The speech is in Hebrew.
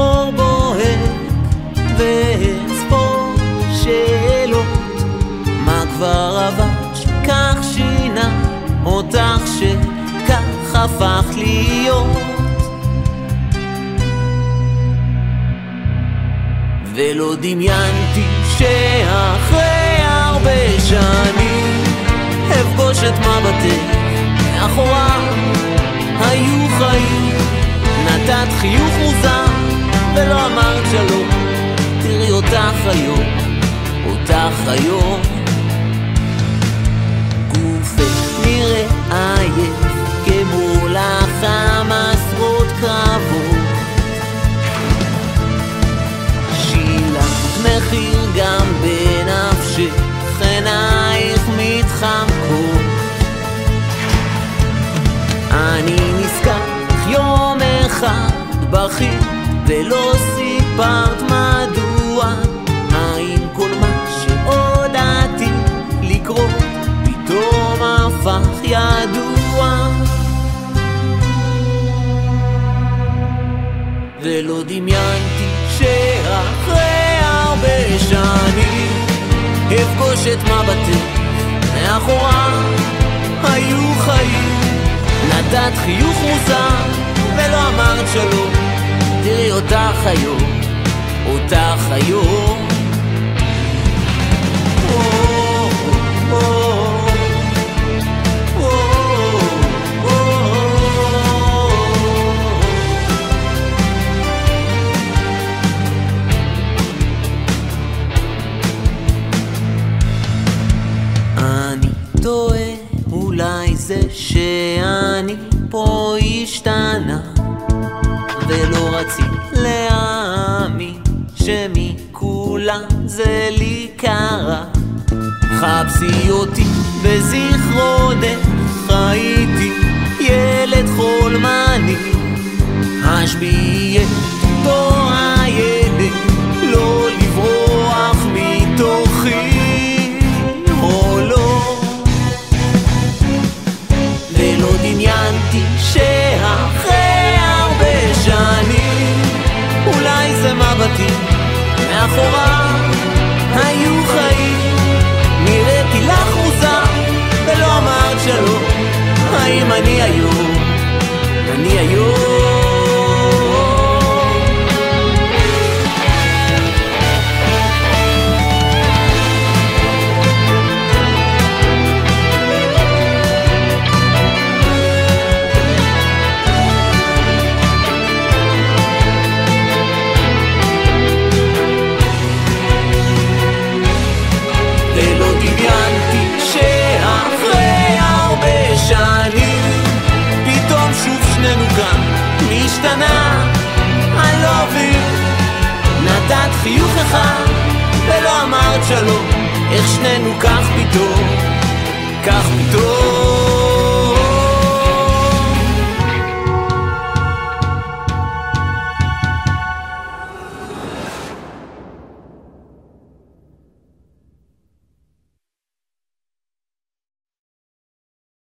אור בוהק ואספור שאלות, מה כבר עבר שכך שינה אותך, שכך הפך להיות. ולא דמיינתי שאחרי הרבה שנים אפגוש את מבטך מאחורה. היו חיים, נתת חיוך מוזר ולא אמרת שלום. תראי אותך היום, אותך היום. גופך נראה עייף כמו לחם עשרות קרבות, שילמת מחיר גם בנפשך, עינייך מתחמקות. אני נזכר יום אחד בכית ולא סיפרת מדוע. האם כל מה שעוד עתיד לקרות פתאום הפך ידוע? ולא דמיינתי שאחרי הרבה שנים אפגוש את מבטך מאחורה. היו חיים, נתת חיוך מוזר ולא אמרת שלום. תראי אותך היום, אותך היום. אני טועה, אולי זה שאני פה השתנה ולא רציתי להאמין שמכולם זה לי קרה. חפשי אותי בזיכרונך, הייתי ילד חולמני. השביעי אותו הילד, לא לברוח מתוכי או לא. ולא דמיינתי שאחרי הרבה שנים אולי זה מבטים מאחורה. היו חיים, נראיתי לך מוזר ולא אמרת שלום. האם אני היום, אני היום. פתאום שוב שנינו כאן משתנה. I love you, נתת חיוך אחד ולא אמרת שלום. איך שנינו כך פתאום, כך פתאום.